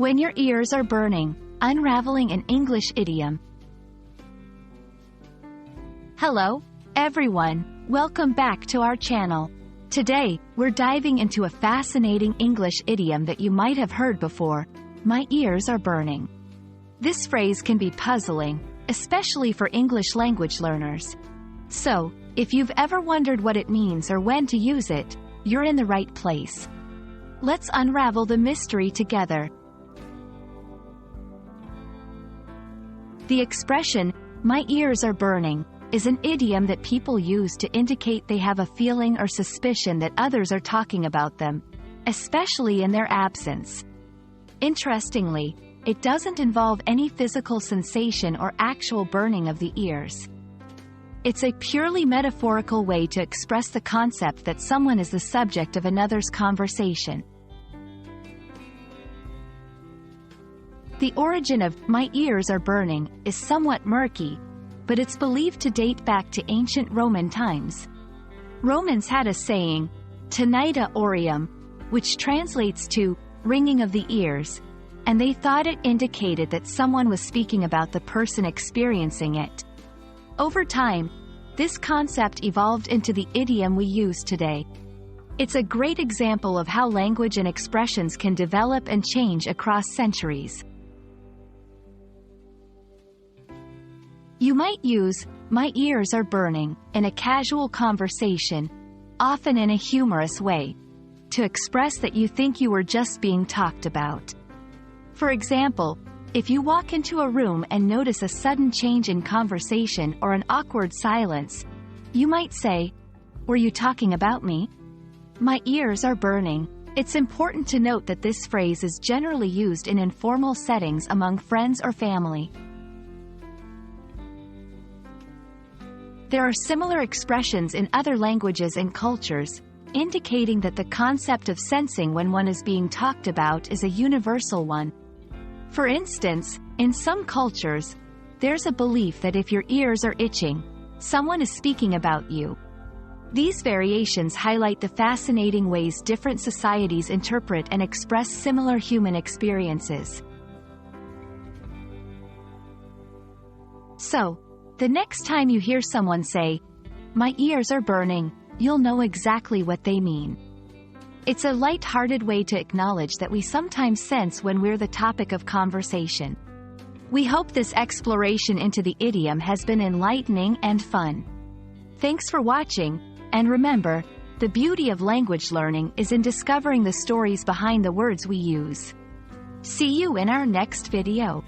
When your ears are burning, unraveling an English idiom. Hello, everyone. Welcome back to our channel. Today, we're diving into a fascinating English idiom that you might have heard before. My ears are burning. This phrase can be puzzling, especially for English language learners. So, if you've ever wondered what it means or when to use it, you're in the right place. Let's unravel the mystery together. The expression, "my ears are burning," is an idiom that people use to indicate they have a feeling or suspicion that others are talking about them, especially in their absence. Interestingly, it doesn't involve any physical sensation or actual burning of the ears. It's a purely metaphorical way to express the concept that someone is the subject of another's conversation. The origin of "my ears are burning" is somewhat murky, but it's believed to date back to ancient Roman times. Romans had a saying, "Tinita aurium," which translates to "ringing of the ears," and they thought it indicated that someone was speaking about the person experiencing it. Over time, this concept evolved into the idiom we use today. It's a great example of how language and expressions can develop and change across centuries. You might use "my ears are burning" in a casual conversation, often in a humorous way, to express that you think you were just being talked about. For example, if you walk into a room and notice a sudden change in conversation or an awkward silence, you might say, "Were you talking about me? My ears are burning." It's important to note that this phrase is generally used in informal settings among friends or family. There are similar expressions in other languages and cultures, indicating that the concept of sensing when one is being talked about is a universal one. For instance, in some cultures, there's a belief that if your ears are itching, someone is speaking about you. These variations highlight the fascinating ways different societies interpret and express similar human experiences. So, the next time you hear someone say, "My ears are burning," you'll know exactly what they mean. It's a light-hearted way to acknowledge that we sometimes sense when we're the topic of conversation. We hope this exploration into the idiom has been enlightening and fun. Thanks for watching, and remember, the beauty of language learning is in discovering the stories behind the words we use. See you in our next video.